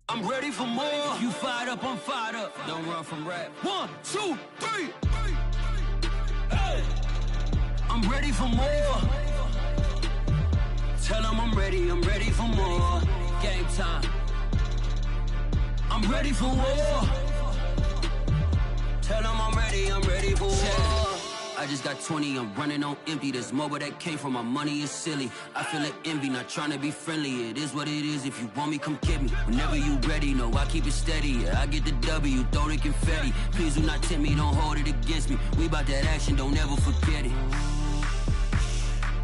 I'm ready for more. If you fired up, I'm fired up. Don't run from rap. 1, 2, 3. Hey. I'm ready for more. Tell them I'm ready for more. Game time. I'm ready for war. Tell them I'm ready for war. I just got 20, I'm running on empty. There's more where that came from, my money is silly. I feel it envy, not trying to be friendly. It is what it is, if you want me, come get me. Whenever you ready, no, I keep it steady. Yeah, I get the W, throw the confetti. Please do not tempt me, don't hold it against me. We bout that action, don't ever forget it.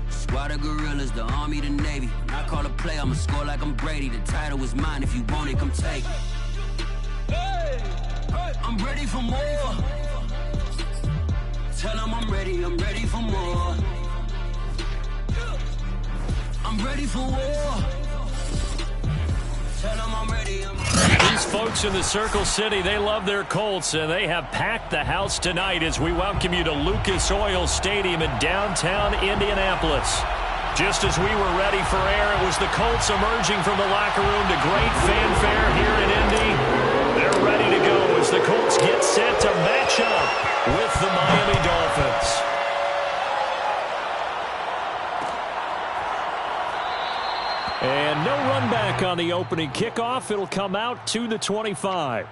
Squad of gorillas, the army, the navy. When I call a play, I'ma score like I'm Brady. The title is mine, if you want it, come take it. Hey, I'm ready for more. Tell them I'm ready for more. I'm ready for war. Tell them I'm ready. These folks in the Circle City, they love their Colts, and they have packed the house tonight as we welcome you to Lucas Oil Stadium in downtown Indianapolis. Just as we were ready for air, it was the Colts emerging from the locker room to great fanfare here in Indy. They're ready to go as the Colts get set to match up with the Miami Dolphins. And no run back on the opening kickoff. It'll come out to the 25.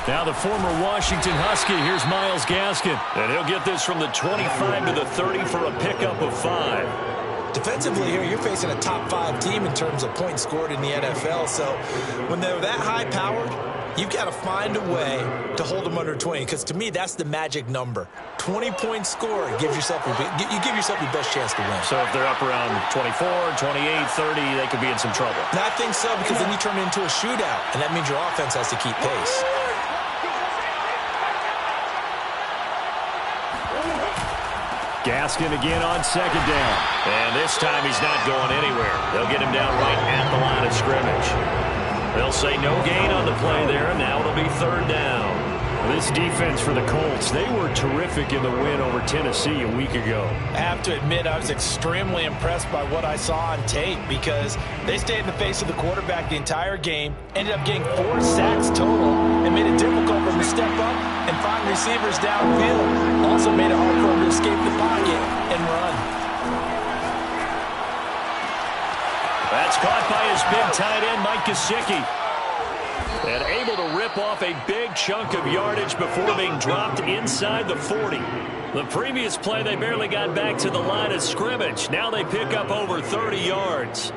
Now the former Washington Husky, here's Myles Gaskin. And he'll get this from the 25 to the 30 for a pickup of 5. Defensively here, you're facing a top 5 team in terms of points scored in the NFL. So when they're that high-powered, you've got to find a way to hold them under 20. Because to me, that's the magic number. 20-point score gives yourself you give yourself your best chance to win. So if they're up around 24, 28, 30, they could be in some trouble. And I think so, because then you turn it into a shootout, and that means your offense has to keep pace. Gaskin again on second down. And this time he's not going anywhere. They'll get him down right at the line of scrimmage. They'll say no gain on the play there, and now it'll be third down. This defense for the Colts, they were terrific in the win over Tennessee a week ago. I have to admit, I was extremely impressed by what I saw on tape because they stayed in the face of the quarterback the entire game, ended up getting 4 sacks total, and made it difficult for them to step up and find receivers downfield. Also made it hard for them to escape the pocket and run. That's caught by his big tight end, Mike Gesicki. And able to rip off a big chunk of yardage before being dropped inside the 40. The previous play, they barely got back to the line of scrimmage. Now they pick up over 30 yards.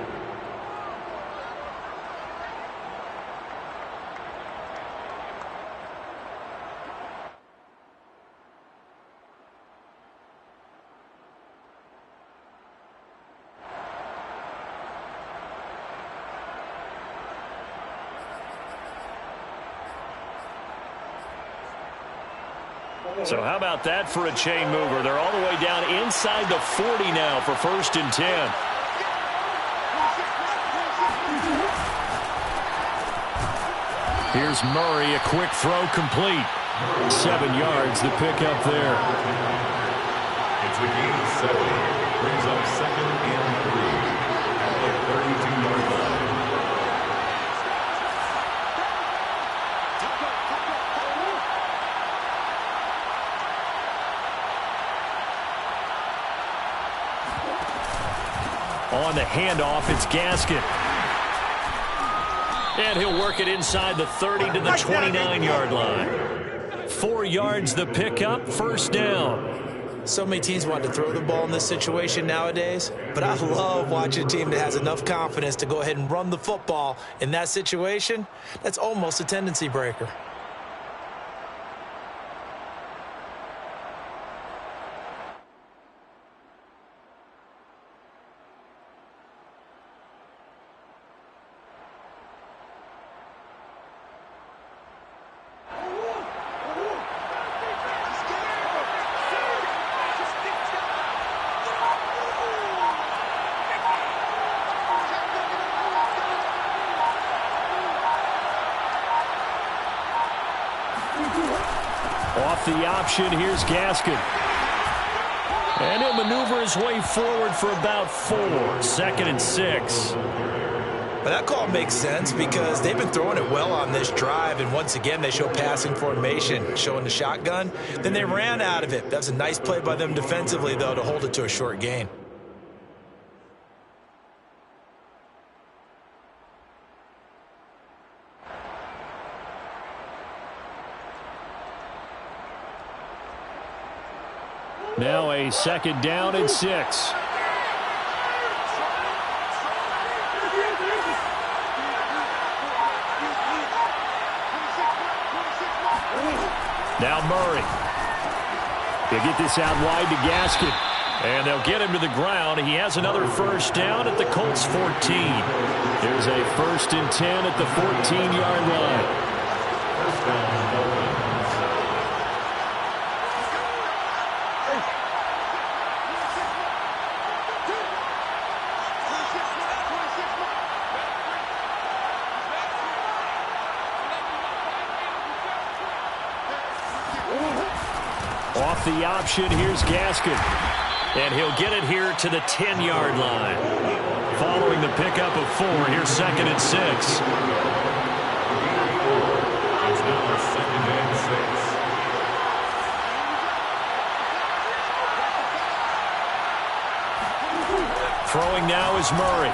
So how about that for a chain mover? They're all the way down inside the 40 now for 1st and 10. Here's Murray, a quick throw complete. 7 yards, the pickup there. It's a gain of 7. Brings up 2nd and 3 at the 32-yard line. On the handoff, it's Gaskin. And he'll work it inside the 30 to the 29-yard line. 4 yards the pickup, 1st down. So many teams want to throw the ball in this situation nowadays, but I love watching a team that has enough confidence to go ahead and run the football in that situation. That's almost a tendency breaker. Off the option, here's Gaskin. And he'll maneuver his way forward for about 4. 2nd and 6. But that call makes sense because they've been throwing it well on this drive, and once again they show passing formation, showing the shotgun. Then they ran out of it. That's a nice play by them defensively, though, to hold it to a short gain. Now a 2nd down and 6. Now Murray. He'll get this out wide to Gaskin. And they'll get him to the ground. He has another 1st down at the Colts 14. There's a 1st and 10 at the 14-yard line. 1st down. Off the option, here's Gaskin. And he'll get it here to the 10-yard line. Following the pickup of 4, here's 2nd and 6. It's now 2nd and 6. Throwing now is Murray.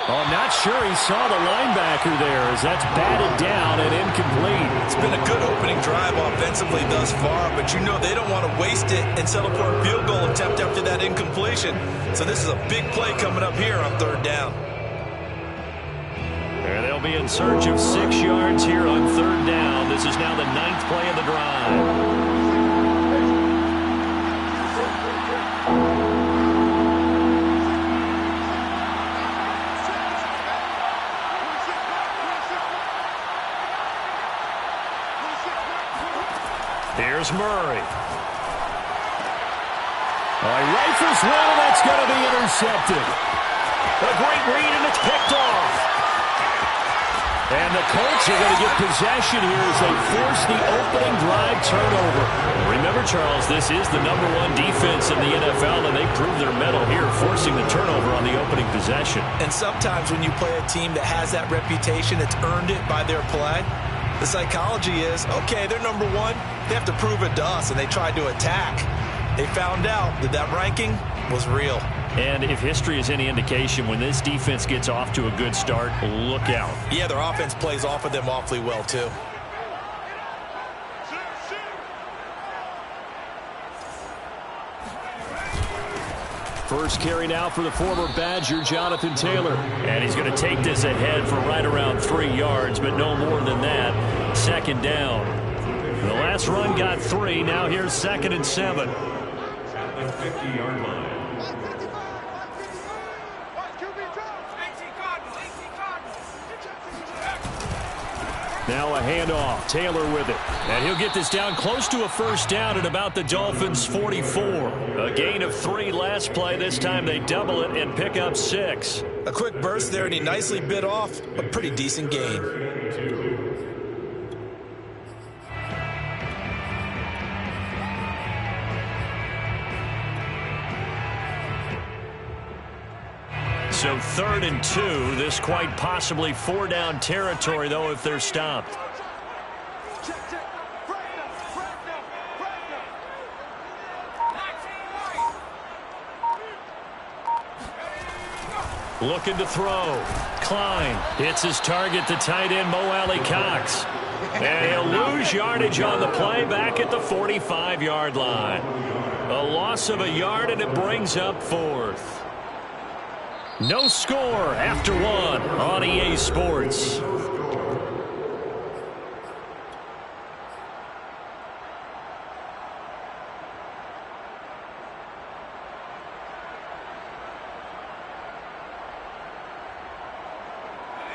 Oh, not sure he saw the linebacker there as that's batted down and incomplete. It's been a good opening drive offensively thus far, but you know they don't want to waste it and settle for a field goal attempt after that incompletion. So this is a big play coming up here on 3rd down. And they'll be in search of 6 yards here on 3rd down. This is now the 9th play of the drive. Here's Murray. Oh, he rifles one, and that's going to be intercepted. A great read, and it's picked off. And the Colts are going to get possession here as they force the opening drive turnover. Remember, Charles, this is the #1 defense in the NFL, and they proved their mettle here, forcing the turnover on the opening possession. And sometimes when you play a team that has that reputation, it's earned it by their play. The psychology is, okay, they're #1. They have to prove it to us, and they tried to attack. They found out that that ranking was real. And if history is any indication, when this defense gets off to a good start, look out. Yeah, their offense plays off of them awfully well, too. First carry now for the former Badger, Jonathan Taylor. And he's going to take this ahead for right around 3 yards, but no more than that. 2nd down. The last run got 3. Now here's 2nd and 7. At the 50-yard line. Now a handoff. Taylor with it. And he'll get this down close to a 1st down at about the Dolphins' 44. A gain of 3 last play. This time they double it and pick up 6. A quick burst there, and he nicely bit off a pretty decent gain. So 3rd and 2. This quite possibly 4-down territory, though, if they're stopped. Looking to throw. Klein hits his target, the tight end, Mo Alley-Cox. And he'll lose yardage on the play back at the 45-yard line. A loss of a yard, and it brings up 4th. No score after 1 on EA Sports.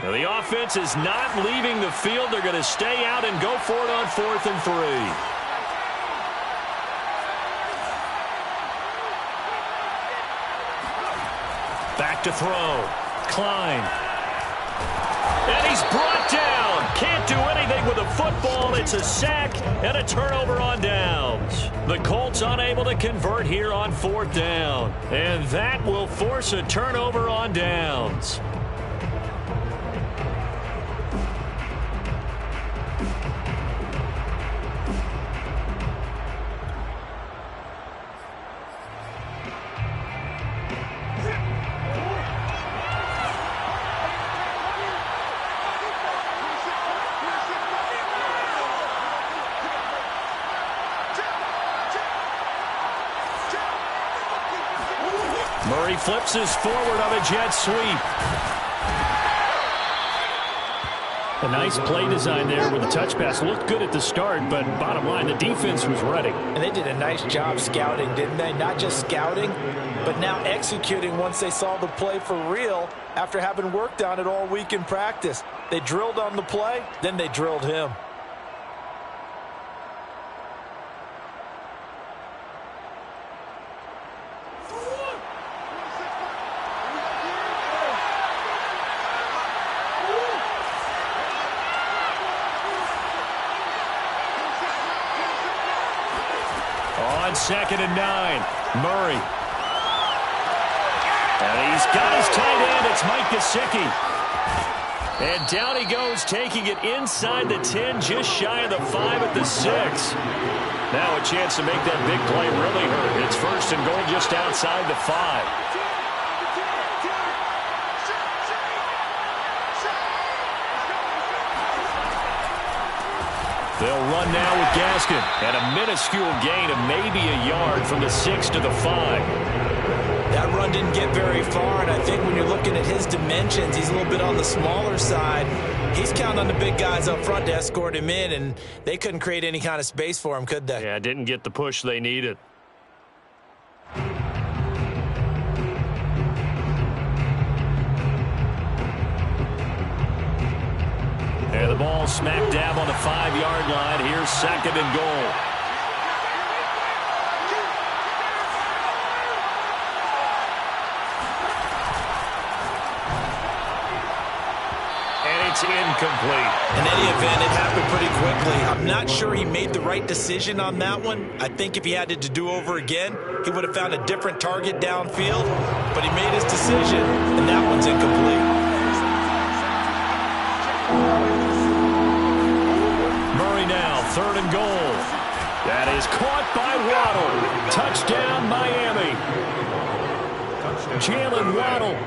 Well, the offense is not leaving the field. They're going to stay out and go for it on 4th and 3. Back to throw. Klein. And he's brought down. Can't do anything with the football. It's a sack and a turnover on downs. The Colts unable to convert here on 4th down. And that will force a turnover on downs. Murray flips his forward of a jet sweep. A nice play design there with the touch pass. Looked good at the start, but bottom line, the defense was ready. And they did a nice job scouting, didn't they? Not just scouting, but now executing once they saw the play for real after having worked on it all week in practice. They drilled on the play, then they drilled him. On 2nd and 9, Murray. And he's got his tight end. It's Mike Gesicki. And down he goes, taking it inside the 10, just shy of the 5 at the 6. Now a chance to make that big play really hurt. It's 1st and goal just outside the 5. They'll run now with Gaskin, and a minuscule gain of maybe a yard from the 6 to the 5. That run didn't get very far, and I think when you're looking at his dimensions, he's a little bit on the smaller side. He's counting on the big guys up front to escort him in, and they couldn't create any kind of space for him, could they? Yeah, didn't get the push they needed. And the ball smack dab on the 5-yard line. Here's 2nd and goal. And it's incomplete. In any event, it happened pretty quickly. I'm not sure he made the right decision on that one. I think if he had it to do over again, he would have found a different target downfield. But he made his decision, and that one's incomplete. Murray now, 3rd and goal. That is caught by Waddle. Touchdown, Miami. Jalen Waddle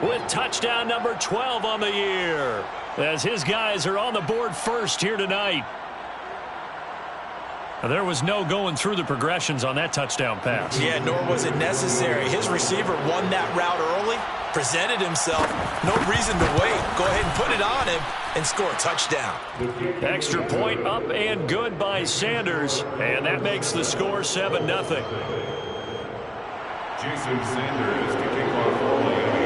with touchdown number 12 on the year, as his guys are on the board first here tonight. There was no going through the progressions on that touchdown pass. Yeah, nor was it necessary. His receiver won that route early, presented himself. No reason to wait. Go ahead and put it on him and score a touchdown. Extra point up and good by Sanders, and that makes the score 7-0. Jason Sanders to kick off for Miami.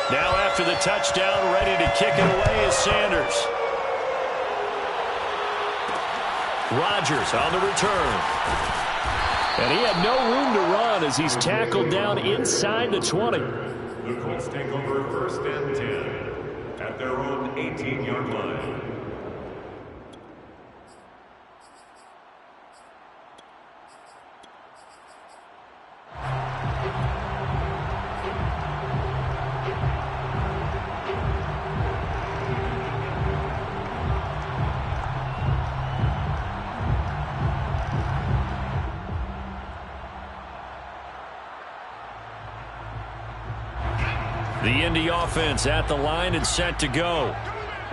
Now after the touchdown, ready to kick it away is Sanders. Rodgers on the return. And he had no room to run as he's tackled down inside the 20. The Colts take over 1st and 10 at their own 18-yard line. The Indy offense at the line and set to go.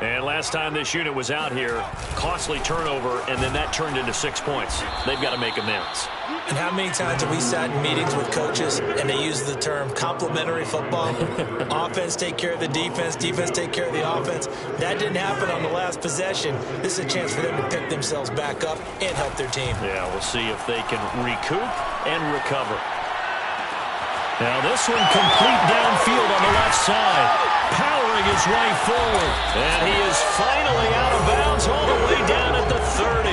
And last time this unit was out here, costly turnover, and then that turned into 6 points. They've got to make amends. And how many times have we sat in meetings with coaches and they use the term complementary football? Offense take care of the defense, defense take care of the offense. That didn't happen on the last possession. This is a chance for them to pick themselves back up and help their team. Yeah, we'll see if they can recoup and recover. Now this one complete downfield on the left side. Powering his way forward. And he is finally out of bounds all the way down at the 30.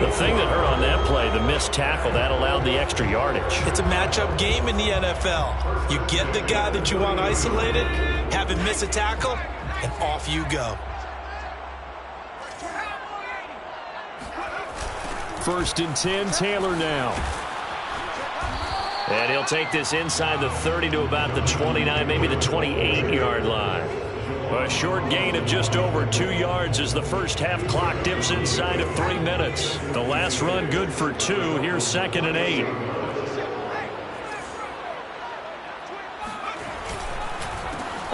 The thing that hurt on that play, the missed tackle, that allowed the extra yardage. It's a matchup game in the NFL. You get the guy that you want isolated, have him miss a tackle, and off you go. First and 10, Taylor now. And he'll take this inside the 30 to about the 29, maybe the 28-yard line. A short gain of just over 2 yards as the first half clock dips inside of 3 minutes. The last run good for 2. Here's 2nd and 8.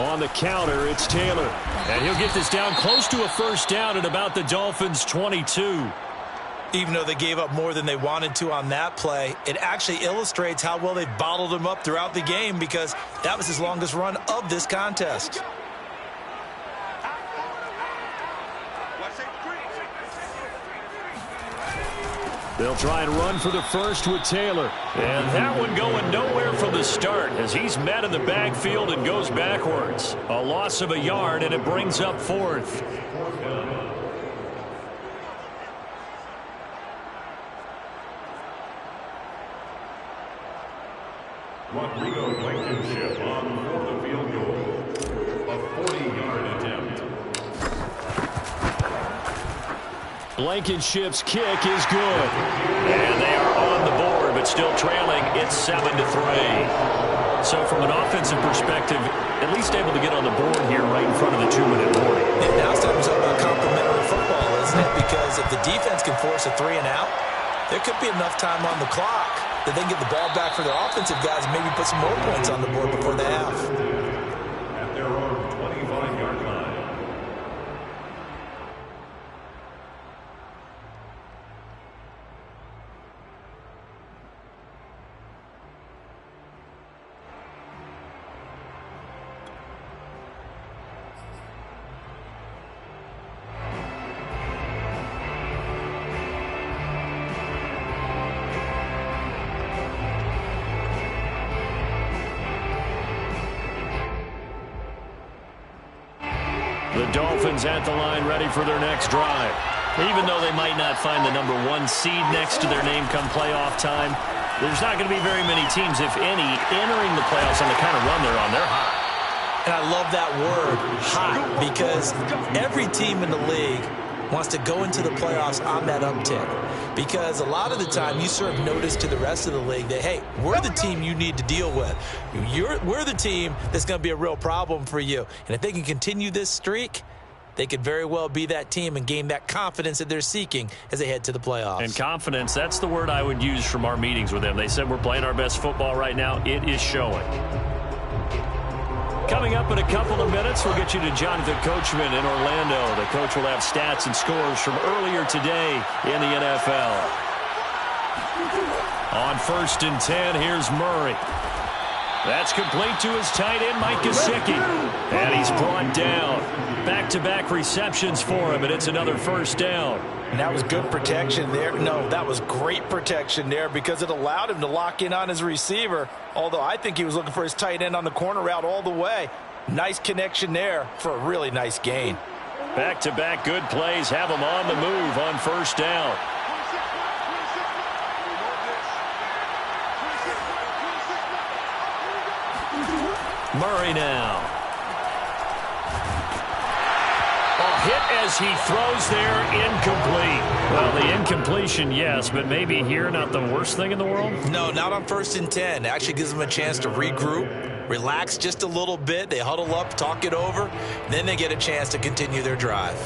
On the counter, it's Taylor. And he'll get this down close to a first down at about the Dolphins' 22. Even though they gave up more than they wanted to on that play, it actually illustrates how well they bottled him up throughout the game because that was his longest run of this contest. They'll try and run for the first with Taylor. And that one going nowhere from the start as he's met in the backfield and goes backwards. A loss of a yard, and it brings up 4th. Rodrigo Blankenship on for the field goal. A 40-yard attempt. Blankenship's kick is good. And they are on the board, but still trailing. It's 7-3. So from an offensive perspective, at least able to get on the board here right in front of the 2-minute warning. And now it's time to talk about complementary football, isn't it? Because if the defense can force a 3 and out, there could be enough time on the clock that they can get the ball back for their offensive guys and maybe put some more points on the board before the half. At their own 25-yard line. The Dolphins at the line ready for their next drive. Even though they might not find the number 1 seed next to their name come playoff time, there's not going to be very many teams, if any, entering the playoffs on the kind of run they're on. They're hot. And I love that word, hot, because every team in the league wants to go into the playoffs on that uptick. Because a lot of the time you serve notice to the rest of the league that, hey, we're the team you need to deal with. We're the team that's going to be a real problem for you. And if they can continue this streak, they could very well be that team and gain that confidence that they're seeking as they head to the playoffs. And confidence, that's the word I would use from our meetings with them. They said we're playing our best football right now. It is showing. Coming up in a couple of minutes, we'll get you to Jonathan Coachman in Orlando. The coach will have stats and scores from earlier today in the NFL. On 1st and 10, here's Murray. That's complete to his tight end, Mike Gesicki. And he's brought down. Back-to-back receptions for him, and it's another first down. And that was good protection there. No, that was great protection there because it allowed him to lock in on his receiver, although I think he was looking for his tight end on the corner route all the way. Nice connection there for a really nice gain. Back-to-back good plays have him on the move on first down. Murray now. Hit as he throws there, incomplete. Well, the incompletion, yes, but maybe here not the worst thing in the world? No, not on 1st and 10. It actually gives them a chance to regroup, relax just a little bit. They huddle up, talk it over, then they get a chance to continue their drive.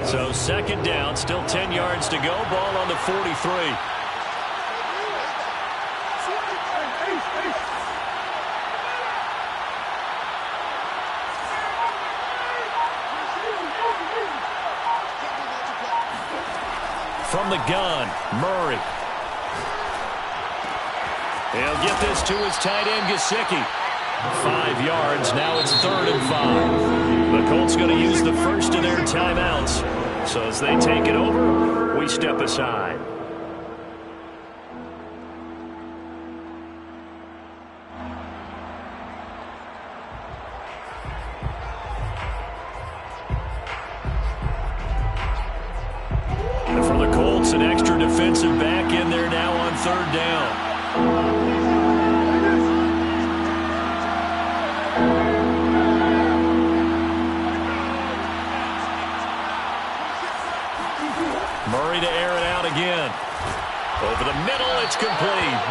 So 2nd down, still 10 yards to go. Ball on the 43. From the gun, Murray. He'll get this to his tight end, Gesicki. 5 yards. Now it's 3rd and 5. The Colts going to use the first of their timeouts. So as they take it over, we step aside. Puts an extra defensive back in there now on third down. Murray to air it out again. Over the middle, it's complete.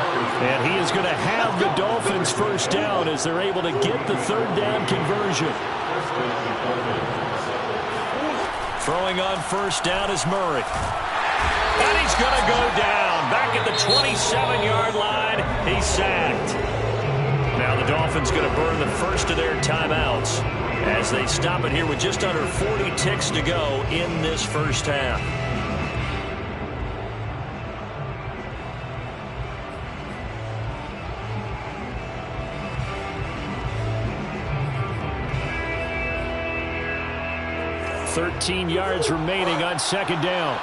And he is going to have the Dolphins first down as they're able to get the third down conversion. Throwing on first down is Murray. And he's going to go down. Back at the 27-yard line, he's sacked. Now the Dolphins going to burn the first of their timeouts as they stop it here with just under 40 ticks to go in this first half. .13 yards remaining on second down.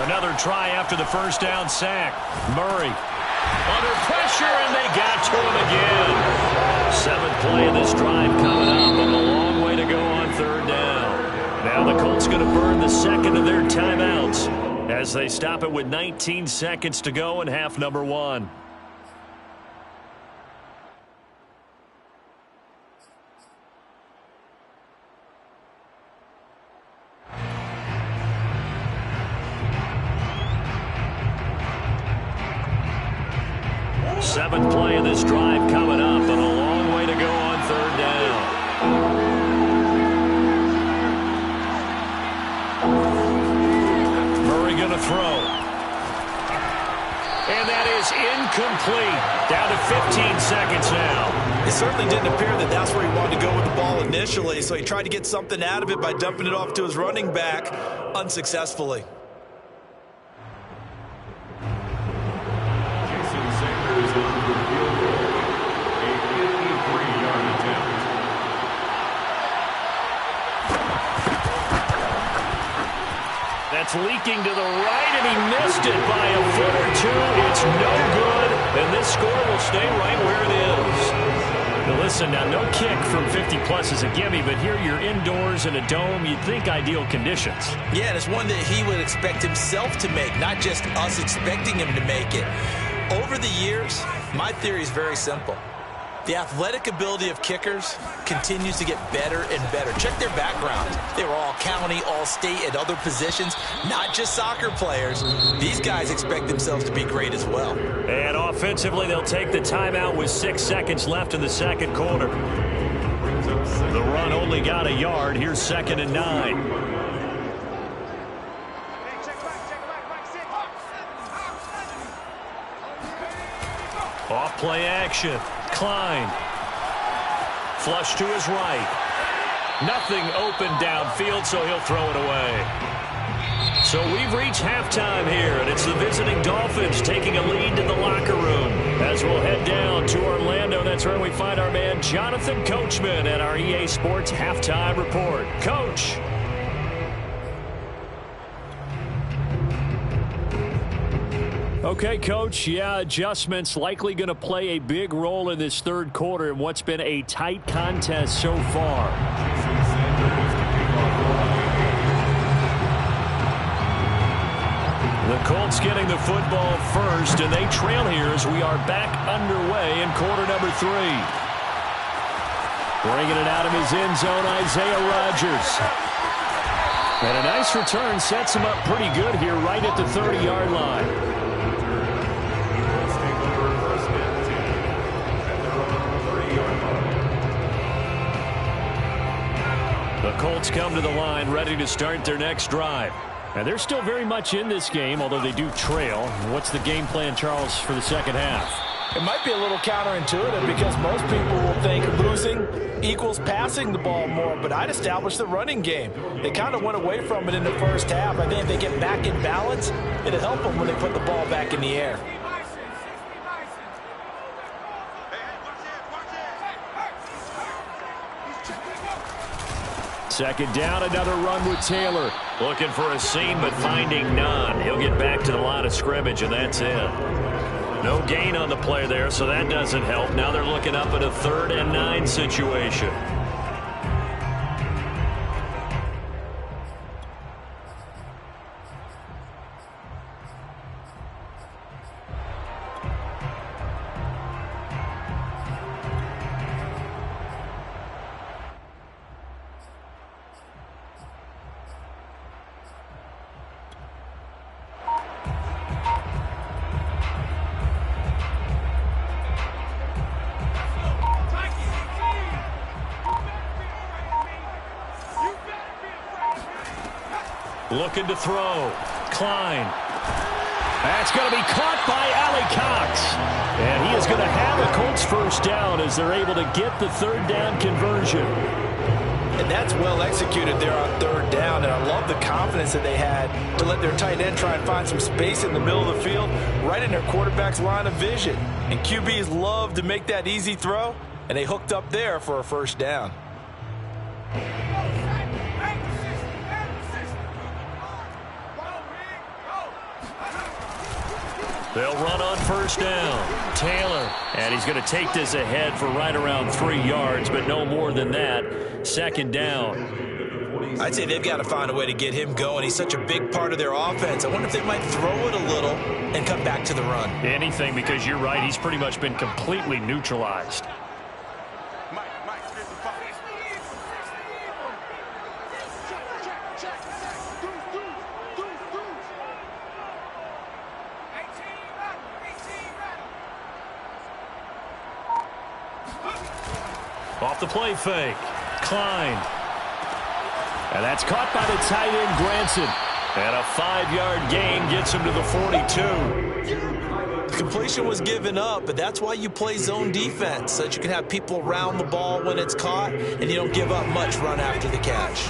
Another try after the first down sack. Murray under pressure, and they got to him again. Seventh play of this drive coming up, and a long way to go on third down. Now the Colts going to burn the second of their timeouts as they stop it with 19 seconds to go in half number one. Seventh play of this drive coming up, and a long way to go on third down. Murray going to throw. And that is incomplete. Down to 15 seconds now. It certainly didn't appear that that's where he wanted to go with the ball initially, so he tried to get something out of it by dumping it off to his running back unsuccessfully. That's leaking to the right, and he missed it by a foot or two. It's no good, and this score will stay right where it is. Now listen, now no kick from 50-plus is a gimme, but here you're indoors in a dome. You'd think ideal conditions. Yeah, and it's one that he would expect himself to make, not just us expecting him to make it. Over the years, my theory is very simple. The athletic ability of kickers continues to get better and better. Check their backgrounds. They were all county, all state, at other positions, not just soccer players. These guys expect themselves to be great as well. And offensively, they'll take the timeout with 6 seconds left in the second quarter. The run only got a yard. Here's 2nd and 9. Off play action. Klein. Flush to his right. Nothing open downfield, so he'll throw it away. So we've reached halftime here, and it's the visiting Dolphins taking a lead to the locker room. As we'll head down to Orlando, that's where we find our man Jonathan Coachman at our EA Sports Halftime Report. Coach. Okay, Coach, yeah, adjustments likely going to play a big role in this third quarter in what's been a tight contest so far. The Colts getting the football first, and they trail here as we are back underway in quarter number 3. Bringing it out of his end zone, Isaiah Rodgers. And a nice return sets him up pretty good here right at the 30-yard line. The Colts come to the line ready to start their next drive. And they're still very much in this game, although they do trail. What's the game plan, Charles, for the second half? It might be a little counterintuitive because most people will think losing equals passing the ball more, but I'd establish the running game. They kind of went away from it in the first half. I think if they get back in balance, it'll help them when they put the ball back in the air. Second down, another run with Taylor. Looking for a seam, but finding none. He'll get back to the line of scrimmage, and that's it. No gain on the play there, so that doesn't help. Now they're looking up at a 3rd and 9 situation. Looking to throw. Klein. That's going to be caught by Ali Cox. And he is going to have a Colts first down as they're able to get the 3rd down conversion. And that's well executed there on 3rd down. And I love the confidence that they had to let their tight end try and find some space in the middle of the field, right in their quarterback's line of vision. And QBs love to make that easy throw, and they hooked up there for a first down. They'll run on first down. Taylor. And he's going to take this ahead for right around 3 yards, but no more than that. 2nd down. I'd say they've got to find a way to get him going. He's such a big part of their offense. I wonder if they might throw it a little and come back to the run. Anything, because you're right. He's pretty much been completely neutralized. Off the play fake. Klein. And that's caught by the tight end, Granson. And a 5-yard gain gets him to the 42. Completion was given up, but that's why you play zone defense, so that you can have people around the ball when it's caught, and you don't give up much run after the catch.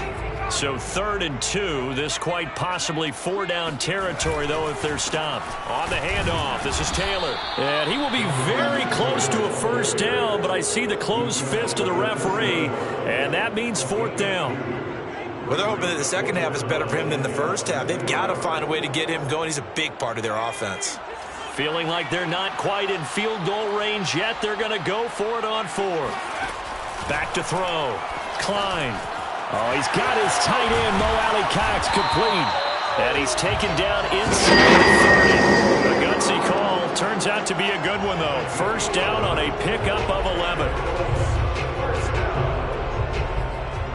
So 3rd and 2. This quite possibly 4-down territory, though, if they're stopped. On the handoff, this is Taylor. And he will be very close to a first down, but I see the closed fist of the referee, and that means 4th down. Well, they're hoping that the second half is better for him than the first half. They've got to find a way to get him going. He's a big part of their offense. Feeling like they're not quite in field goal range yet. They're going to go for it on 4th. Back to throw. Klein. Oh, he's got his tight end, Mo Ali Cox, complete. And he's taken down inside the 30. A gutsy call. Turns out to be a good one, though. First down on a pickup of 11.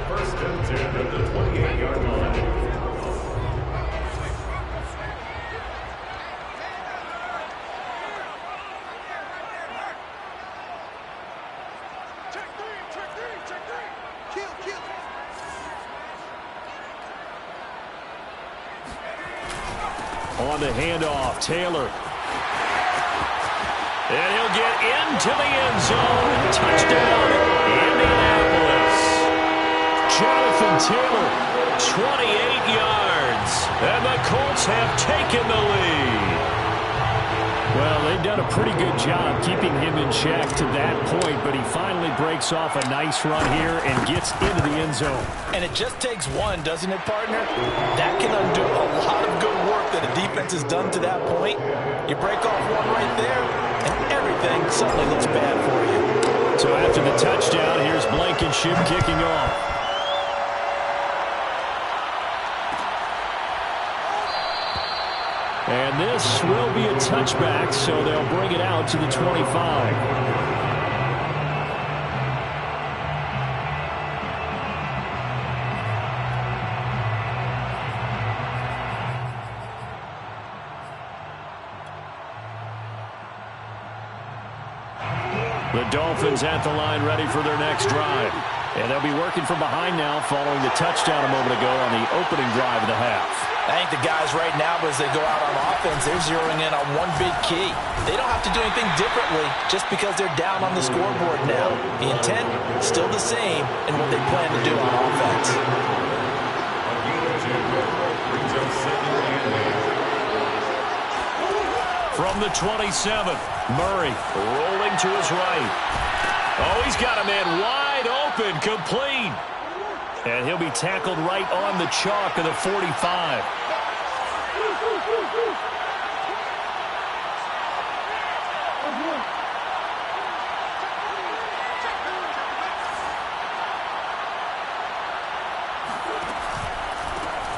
First and 10 at the 28-yard line. On the handoff, Taylor. And he'll get into the end zone. Touchdown, Indianapolis. Jonathan Taylor, 28 yards. And the Colts have taken the lead. Well, they've done a pretty good job keeping him in check to that point, but he finally breaks off a nice run here and gets into the end zone. And it just takes one, doesn't it, partner? That can undo a lot of good work that a defense has done to that point. You break off one right there, and everything suddenly looks bad for you. So after the touchdown, here's Blankenship kicking off. And this will be a touchback, so they'll bring it out to the 25. The Dolphins at the line ready for their next drive. And they'll be working from behind now following the touchdown a moment ago on the opening drive of the half. I think the guys right now, as they go out on offense, they're zeroing in on one big key. They don't have to do anything differently just because they're down on the scoreboard now. The intent, still the same in what they plan to do on offense. From the 27th, Murray rolling to his right. Oh, he's got a man wide open, complete. And he'll be tackled right on the chalk of the 45.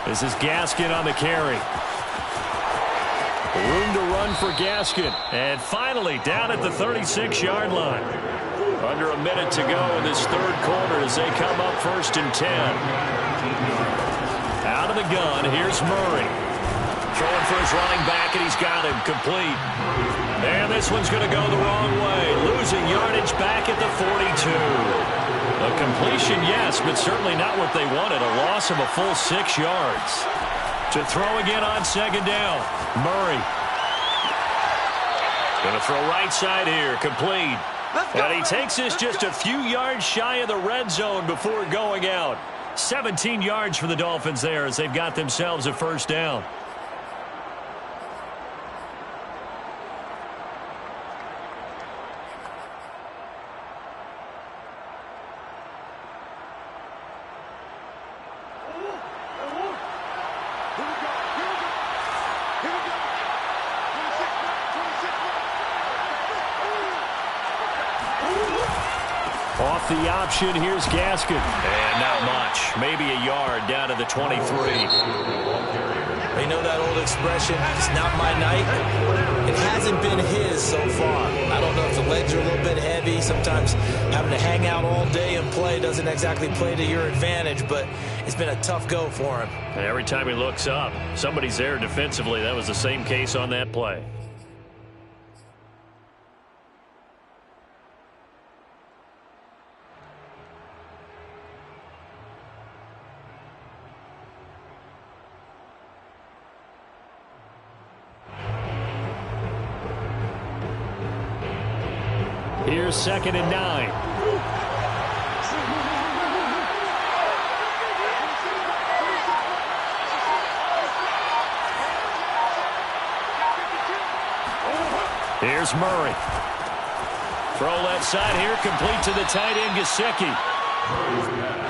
This is Gaskin on the carry. Room to run for Gaskin. And finally down at the 36-yard line. Under a minute to go in this third quarter as they come up 1st and 10. Out of the gun, here's Murray. Throwing for his running back, and he's got him complete. And this one's going to go the wrong way. Losing yardage back at the 42. A completion, yes, but certainly not what they wanted. A loss of a full 6 yards. To throw again on 2nd down. Murray. Going to throw right side here. Complete. And he takes this just a few yards shy of the red zone before going out. 17 yards for the Dolphins there as they've got themselves a 1st down. Off the option, here's Gaskin. And not much. Maybe a yard down to the 23. You know that old expression, it's not my night? It hasn't been his so far. I don't know if the legs are a little bit heavy. Sometimes having to hang out all day and play doesn't exactly play to your advantage, but it's been a tough go for him. And every time he looks up, somebody's there defensively. That was the same case on that play. Here's 2nd and 9. Here's Murray. Throw left side here, complete to the tight end, Gesicki.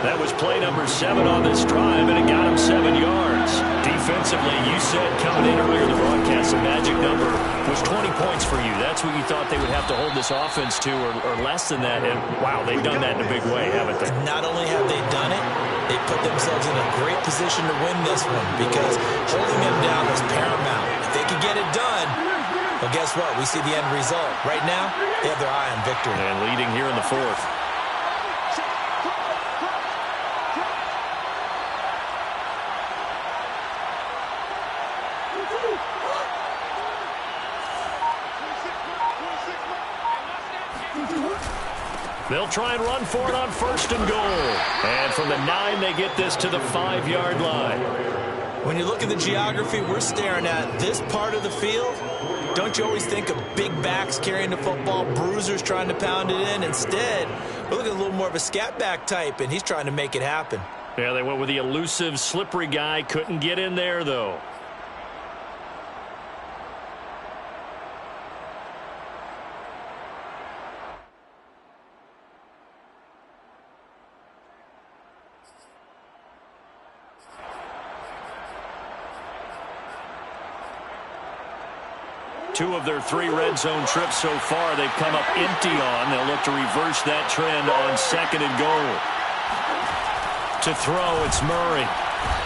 That was play number 7 on this drive, and it got him 7 yards. Defensively, you said coming in earlier in the broadcast, the magic number was 20 points for you. That's what you thought they would have to hold this offense to, or less than that. And, wow, they've done that in a big way, haven't they? Not only have they done it, they put themselves in a great position to win this one because holding them down was paramount. If they could get it done, well, guess what? We see the end result. Right now, they have their eye on victory. And leading here in the 4th. They'll try and run for it on 1st and goal. And from the 9, they get this to the 5-yard line. When you look at the geography we're staring at, this part of the field, don't you always think of big backs carrying the football, bruisers trying to pound it in? Instead, we're looking at a little more of a scat back type, and he's trying to make it happen. Yeah, they went with the elusive, slippery guy. Couldn't get in there, though. Two of their 3 red zone trips so far they've come up empty on. They'll look to reverse that trend on 2nd and goal. To throw, it's Murray.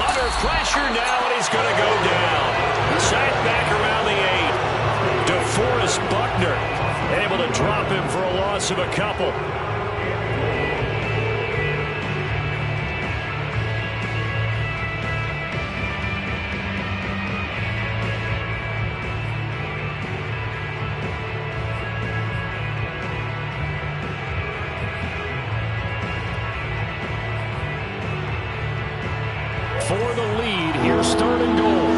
Under pressure now, and he's going to go down. Sacked back around the 8. DeForest Buckner able to drop him for a loss of a couple. For the lead, here's 3rd and goal.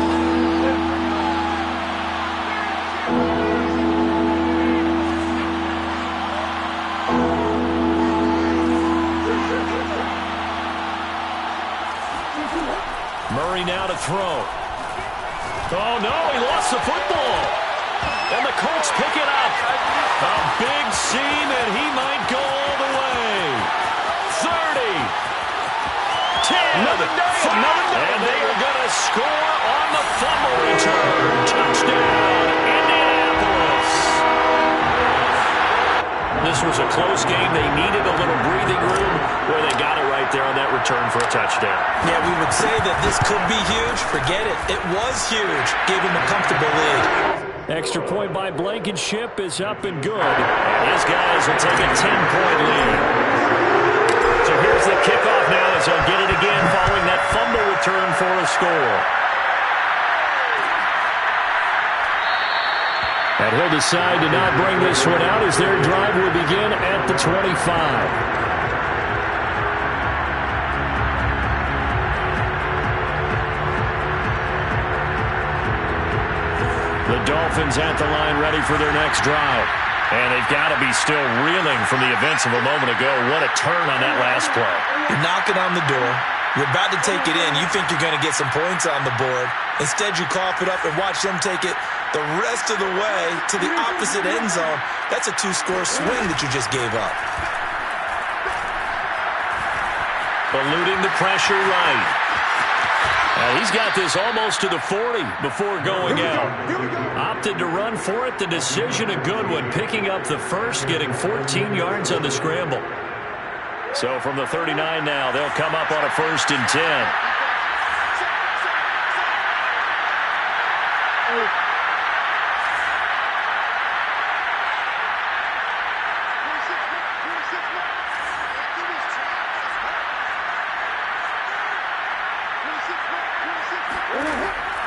Murray now to throw. Oh, no, he lost the football. And the Colts pick it up. A big seam, and he might go all the way. 30. 10. And they are going to score on the fumble return. Touchdown, Indianapolis. This was a close game. They needed a little breathing room where they got it right there on that return for a touchdown. Yeah, we would say that this could be huge. Forget it. It was huge. Gave him a comfortable lead. Extra point by Blankenship is up and good. And his guys will take a 10-point lead. So here's the kickoff now as they'll get it again following that fumble return for a score. And he'll decide to not bring this one out as their drive will begin at the 25. The Dolphins at the line ready for their next drive. And they've got to be still reeling from the events of a moment ago. What a turn on that last play. You're knocking on the door. You're about to take it in. You think you're going to get some points on the board. Instead, you cough it up and watch them take it the rest of the way to the opposite end zone. That's a 2-score swing that you just gave up. Eluding the pressure right. He's got this almost to the 40 before going out. Opted to run for it. The decision a good one. Picking up the first, getting 14 yards on the scramble. So from the 39 now, they'll come up on a 1st and 10.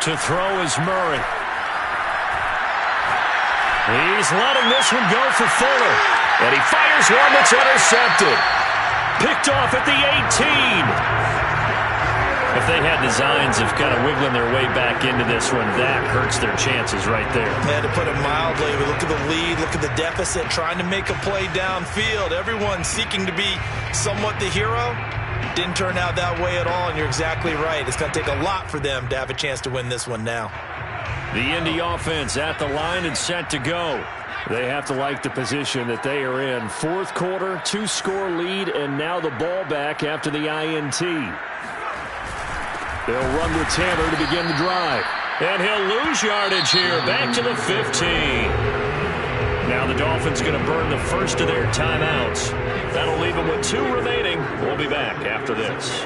To throw is Murray. He's letting this one go for Fuller. And he fires one that's intercepted. Picked off at the 18. If they had designs of kind of wiggling their way back into this one, that hurts their chances right there. Yeah, to put it mildly, we look at the lead, look at the deficit, trying to make a play downfield. Everyone seeking to be somewhat the hero. Didn't turn out that way at all, and you're exactly right. It's going to take a lot for them to have a chance to win this one now. The Indy offense at the line and set to go. They have to like the position that they are in. 4th quarter, 2-score lead, and now the ball back after the INT. They'll run with Taylor to begin the drive. And he'll lose yardage here, back to the 15. Now the Dolphins going to burn the first of their timeouts. That'll leave them with 2 remaining. We'll be back after this.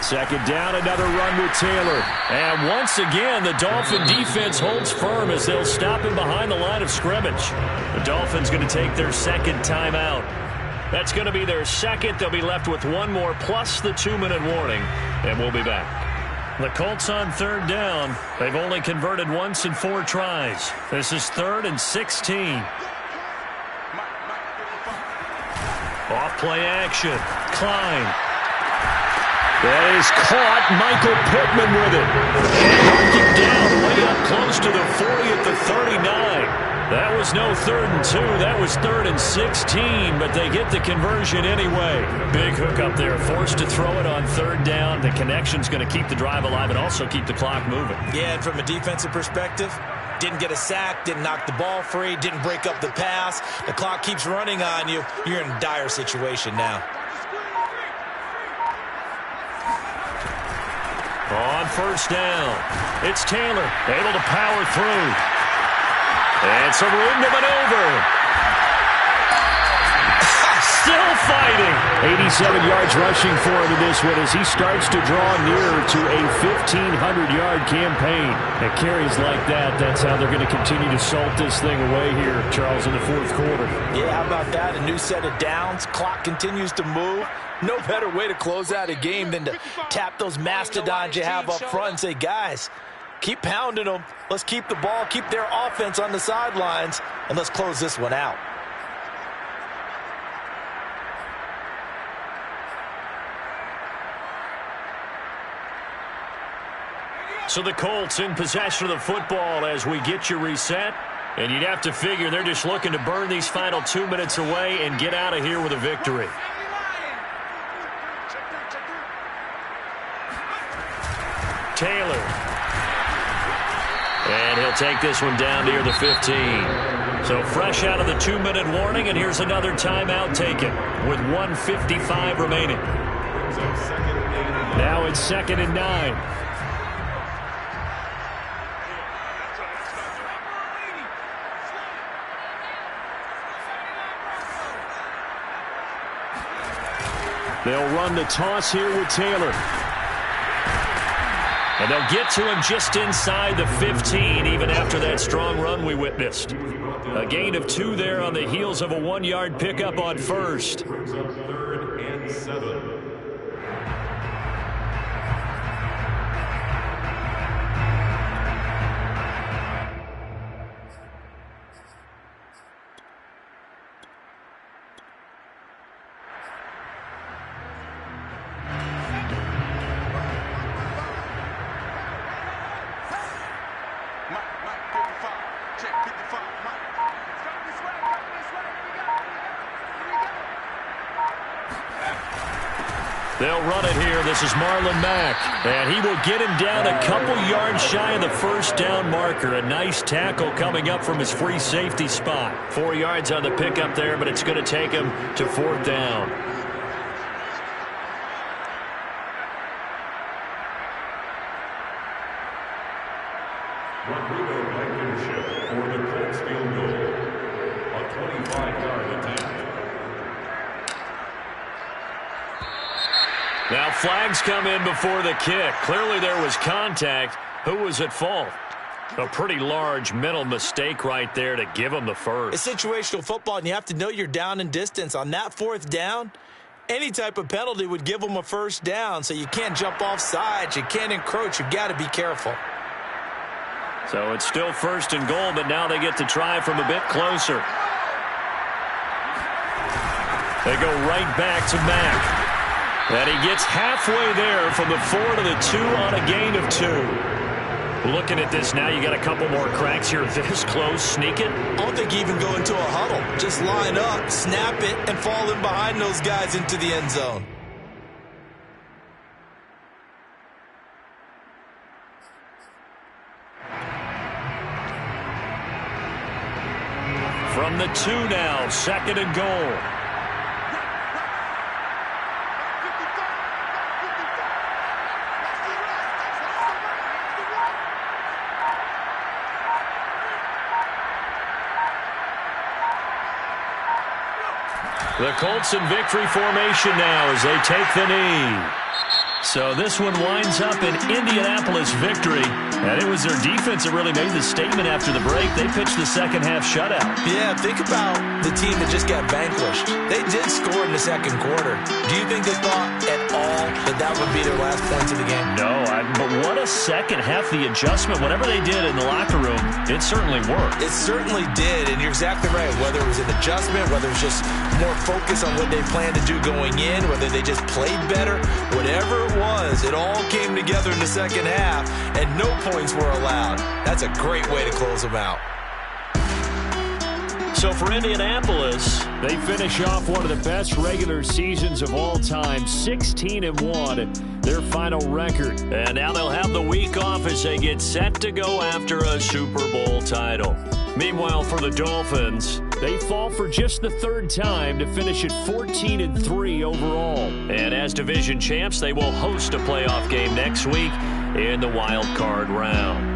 Second down, another run with Taylor. And once again, the Dolphin defense holds firm as they'll stop him behind the line of scrimmage. The Dolphins going to take their 2nd timeout. That's going to be their 2nd. They'll be left with 1 more plus the 2-minute warning. And we'll be back. The Colts on 3rd down. They've only converted once in 4 tries. This is 3rd and 16. Off play action. Klein. That is caught. Michael Pittman with it. Knocking down way up close to the 40 at the 39. That was no 3rd and 2. That was 3rd and 16, but they get the conversion anyway. Big hook up there. Forced to throw it on 3rd down. The connection's going to keep the drive alive and also keep the clock moving. Yeah, and from a defensive perspective, didn't get a sack, didn't knock the ball free, didn't break up the pass. The clock keeps running on you. You're in a dire situation now. On 1st down, it's Taylor, able to power through. And some room to maneuver. Still fighting. 87 yards rushing for him in this one as he starts to draw nearer to a 1,500-yard campaign. At carries like that, that's how they're going to continue to salt this thing away here, Charles, in the 4th quarter. Yeah, how about that? A new set of downs. Clock continues to move. No better way to close out a game than to tap those mastodons you have up front and say, guys, keep pounding them. Let's keep the ball, keep their offense on the sidelines, and let's close this one out. So the Colts in possession of the football as we get you reset. And you'd have to figure they're just looking to burn these final 2 minutes away and get out of here with a victory. Taylor. And he'll take this one down near the 15. So fresh out of the 2-minute warning, and here's another timeout taken with 1:55 remaining. Now it's 2nd and 9. They'll run the toss here with Taylor. And they'll get to him just inside the 15, even after that strong run we witnessed. A gain of 2 there on the heels of a 1-yard pickup on first. Brings up 3rd and 7. They'll run it here. This is Marlon Mack. And he will get him down a couple yards shy of the first down marker. A nice tackle coming up from his free safety spot. 4 yards on the pickup there, but it's going to take him to 4th down. Rodrigo Blankenship for the Colts field goal. A 25-yard attempt. Now flags come in before the kick. Clearly there was contact. Who was at fault? A pretty large mental mistake right there to give him the first. It's situational football, and you have to know you're down in distance. On that 4th down, any type of penalty would give them a first down, so you can't jump off sides. You can't encroach. You've got to be careful. So it's still 1st and goal, but now they get to try from a bit closer. They go right back to Mack. And he gets halfway there from the 4 to the 2 on a gain of 2. Looking at this now, you got a couple more cracks here. This close, sneak it. I don't think you even go into a huddle. Just line up, snap it, and fall in behind those guys into the end zone. From the 2 now, 2nd and goal. The Colts in victory formation now as they take the knee. So this one winds up in Indianapolis victory. And it was their defense that really made the statement after the break. They pitched the second-half shutout. Yeah, think about the team that just got vanquished. They did score in the 2nd quarter. Do you think they thought at all that that would be their last points of the game? No, but what a second half. The adjustment, whatever they did in the locker room, it certainly worked. It certainly did, and you're exactly right. Whether it was an adjustment, whether it was just more focus on what they planned to do going in, whether they just played better, whatever it was, it all came together in the 2nd half, and no points were allowed. That's a great way to close them out. So for Indianapolis, they finish off one of the best regular seasons of all time, 16-1, their final record. And now they'll have the week off as they get set to go after a Super Bowl title. Meanwhile, for the Dolphins, they fall for just the 3rd time to finish at 14-3 overall. And as division champs, they will host a playoff game next week in the wild card round.